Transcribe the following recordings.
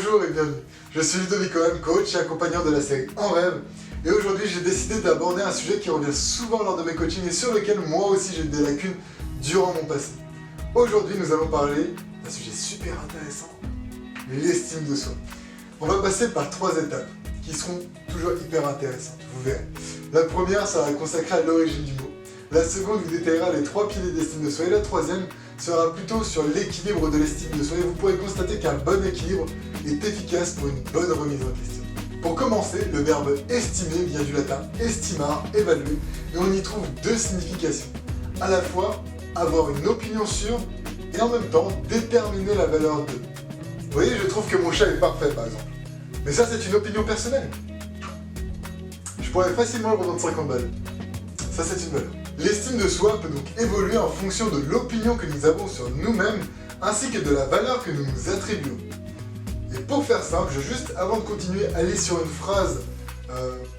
Bonjour et bienvenue, je suis Ludovic Cohen, coach et accompagnant de la série En Rêve. Et aujourd'hui j'ai décidé d'aborder un sujet qui revient souvent lors de mes coachings et sur lequel moi aussi j'ai eu des lacunes durant mon passé. Aujourd'hui nous allons parler d'un sujet super intéressant, l'estime de soi. On va passer par 3 étapes qui seront toujours hyper intéressantes, vous verrez. La première sera consacrée à l'origine du mot. La seconde vous détaillera les 3 piliers d'estime de soi et la troisième sera plutôt sur l'équilibre de l'estime de soi et vous pourrez constater qu'un bon équilibre est efficace pour une bonne remise en question. Pour commencer, le verbe estimer vient du latin estimare, évaluer, et on y trouve 2 significations. À la fois avoir une opinion sur et en même temps déterminer la valeur de. Vous voyez, je trouve que mon chat est parfait par exemple. Mais ça c'est une opinion personnelle. Je pourrais facilement le revendre 50 balles. Ça c'est une valeur. L'estime de soi peut donc évoluer en fonction de l'opinion que nous avons sur nous-mêmes ainsi que de la valeur que nous nous attribuons. Et pour faire simple, je juste avant de continuer aller sur une phrase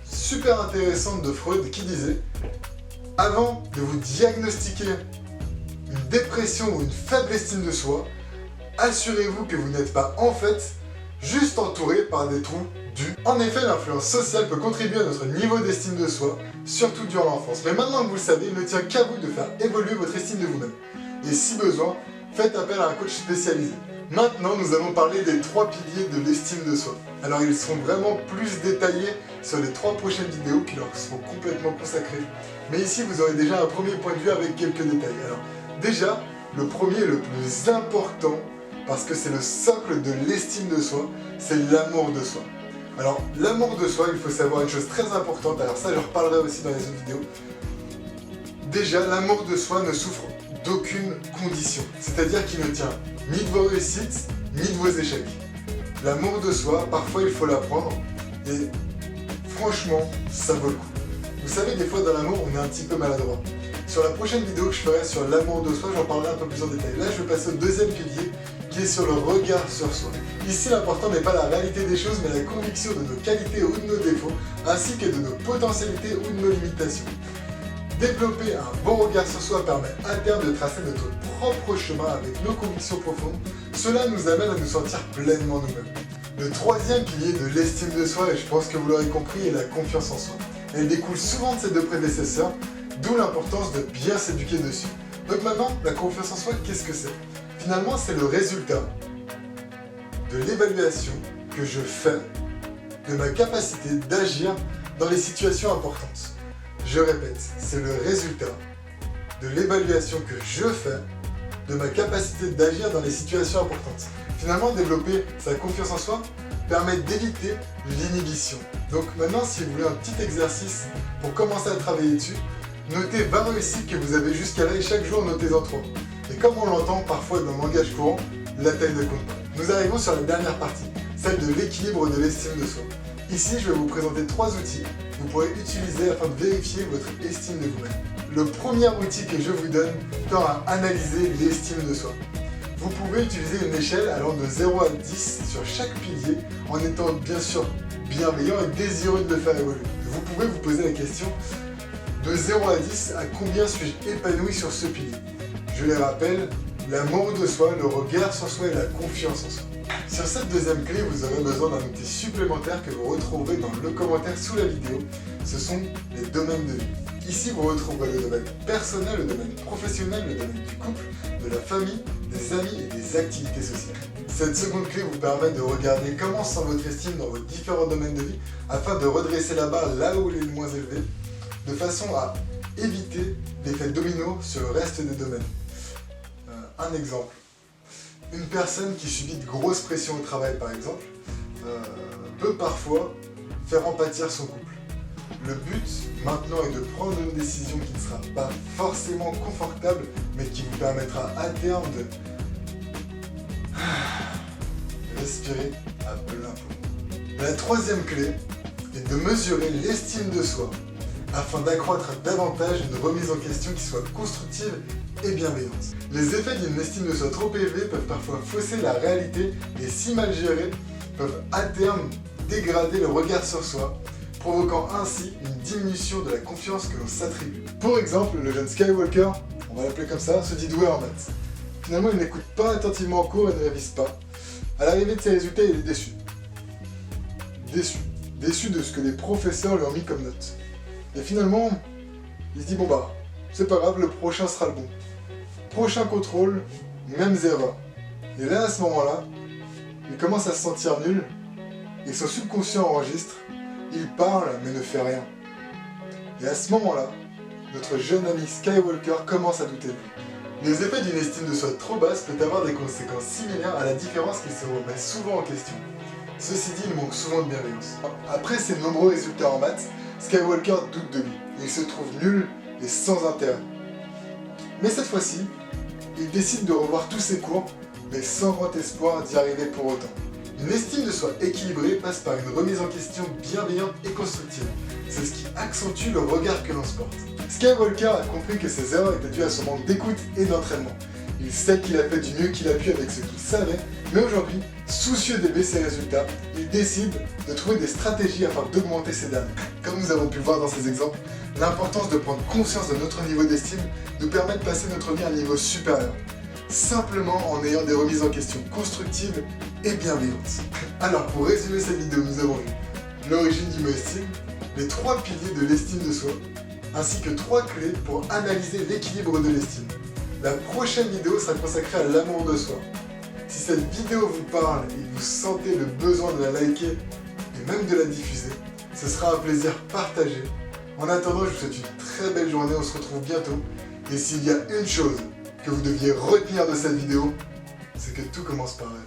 super intéressante de Freud qui disait « Avant de vous diagnostiquer une dépression ou une faible estime de soi, assurez-vous que vous n'êtes pas en fait juste entouré par des trous dus. » En effet, l'influence sociale peut contribuer à notre niveau d'estime de soi, surtout durant l'enfance. Mais maintenant que vous le savez, il ne tient qu'à vous de faire évoluer votre estime de vous-même. Et si besoin, faites appel à un coach spécialisé. Maintenant, nous allons parler des 3 piliers de l'estime de soi. Alors, ils seront vraiment plus détaillés sur les 3 prochaines vidéos qui leur seront complètement consacrées. Mais ici, vous aurez déjà un premier point de vue avec quelques détails. Alors, déjà, le premier et le plus important, parce que c'est le socle de l'estime de soi, c'est l'amour de soi. Alors, l'amour de soi, il faut savoir une chose très importante, alors ça, je reparlerai aussi dans les autres vidéos. Déjà, l'amour de soi ne souffre d'aucune condition, c'est-à-dire qu'il ne tient ni de vos réussites, ni de vos échecs. L'amour de soi, parfois il faut l'apprendre, et franchement, ça vaut le coup. Vous savez, des fois dans l'amour, on est un petit peu maladroit. Sur la prochaine vidéo que je ferai sur l'amour de soi, j'en parlerai un peu plus en détail. Là, je vais passer au deuxième pilier, qui est sur le regard sur soi. Ici, l'important n'est pas la réalité des choses, mais la conviction de nos qualités ou de nos défauts, ainsi que de nos potentialités ou de nos limitations. Développer un bon regard sur soi permet à terme de tracer notre propre chemin avec nos convictions profondes. Cela nous amène à nous sentir pleinement nous-mêmes. Le troisième pilier de l'estime de soi, et je pense que vous l'aurez compris, est la confiance en soi. Elle découle souvent de ses 2 prédécesseurs, d'où l'importance de bien s'éduquer dessus. Donc maintenant, la confiance en soi, qu'est-ce que c'est? Finalement, c'est le résultat de l'évaluation que je fais de ma capacité d'agir dans les situations importantes. Je répète, c'est le résultat de l'évaluation que je fais de ma capacité d'agir dans les situations importantes. Finalement, développer sa confiance en soi permet d'éviter l'inhibition. Donc maintenant, si vous voulez un petit exercice pour commencer à travailler dessus, notez 20 réussites que vous avez jusqu'à là et chaque jour notez-en 3. Et comme on l'entend parfois dans le langage courant, la taille ne compte pas. Nous arrivons sur la dernière partie, celle de l'équilibre de l'estime de soi. Ici, je vais vous présenter 3 outils que vous pourrez utiliser afin de vérifier votre estime de vous-même. Le premier outil que je vous donne tend à analyser l'estime de soi. Vous pouvez utiliser une échelle allant de 0 à 10 sur chaque pilier en étant bien sûr bienveillant et désireux de le faire évoluer. Vous pouvez vous poser la question de 0 à 10, à combien suis-je épanoui sur ce pilier? Je les rappelle, l'amour de soi, le regard sur soi et la confiance en soi. Sur cette deuxième clé, vous aurez besoin d'un outil supplémentaire que vous retrouverez dans le commentaire sous la vidéo. Ce sont les domaines de vie. Ici, vous retrouverez le domaine personnel, le domaine professionnel, le domaine du couple, de la famille, des amis et des activités sociales. Cette seconde clé vous permet de regarder comment se sent votre estime dans vos différents domaines de vie afin de redresser la barre là où elle est le moins élevée, de façon à éviter l'effet domino sur le reste des domaines. Un exemple. Une personne qui subit de grosses pressions au travail, par exemple, peut parfois faire en pâtir son couple. Le but, maintenant, est de prendre une décision qui ne sera pas forcément confortable, mais qui vous permettra à terme de respirer à plein poumon. La troisième clé est de mesurer l'estime de soi, afin d'accroître davantage une remise en question qui soit constructive et bienveillante. Les effets d'une estime de soi trop élevée peuvent parfois fausser la réalité et si mal gérés, peuvent à terme dégrader le regard sur soi, provoquant ainsi une diminution de la confiance que l'on s'attribue. Pour exemple, le jeune Skywalker, on va l'appeler comme ça, se dit doué en maths. Finalement, il n'écoute pas attentivement en cours et ne révise pas. À l'arrivée de ses résultats, il est déçu. Déçu de ce que les professeurs lui ont mis comme note. Et finalement, il se dit bon bah, c'est pas grave, le prochain sera le bon. Prochain contrôle, mêmes erreurs. Et là, à ce moment-là, il commence à se sentir nul, et son subconscient enregistre, il parle mais ne fait rien. Et à ce moment-là, notre jeune ami Skywalker commence à douter de lui. Les effets d'une estime de soi trop basse peuvent avoir des conséquences similaires à la différence qu'il se remet souvent en question. Ceci dit, il manque souvent de bienveillance. Après ses nombreux résultats en maths, Skywalker doute de lui. Il se trouve nul et sans intérêt. Mais cette fois-ci, il décide de revoir tous ses cours, mais sans grand espoir d'y arriver pour autant. Une estime de soi équilibrée passe par une remise en question bienveillante et constructive. C'est ce qui accentue le regard que l'on se porte. Skywalker a compris que ses erreurs étaient dues à son manque d'écoute et d'entraînement. Il sait qu'il a fait du mieux qu'il a pu avec ce qu'il savait, mais aujourd'hui, soucieux d'élever ses résultats, il décide de trouver des stratégies afin d'augmenter ces derniers. Comme nous avons pu le voir dans ces exemples, l'importance de prendre conscience de notre niveau d'estime nous permet de passer notre vie à un niveau supérieur, simplement en ayant des remises en question constructives et bienveillantes. Alors pour résumer cette vidéo, nous avons vu l'origine du mot estime, les 3 piliers de l'estime de soi, ainsi que 3 clés pour analyser l'équilibre de l'estime. La prochaine vidéo sera consacrée à l'amour de soi. Si cette vidéo vous parle et vous sentez le besoin de la liker et même de la diffuser, ce sera un plaisir partagé. En attendant, je vous souhaite une très belle journée, on se retrouve bientôt. Et s'il y a une chose que vous deviez retenir de cette vidéo, c'est que tout commence par rêve.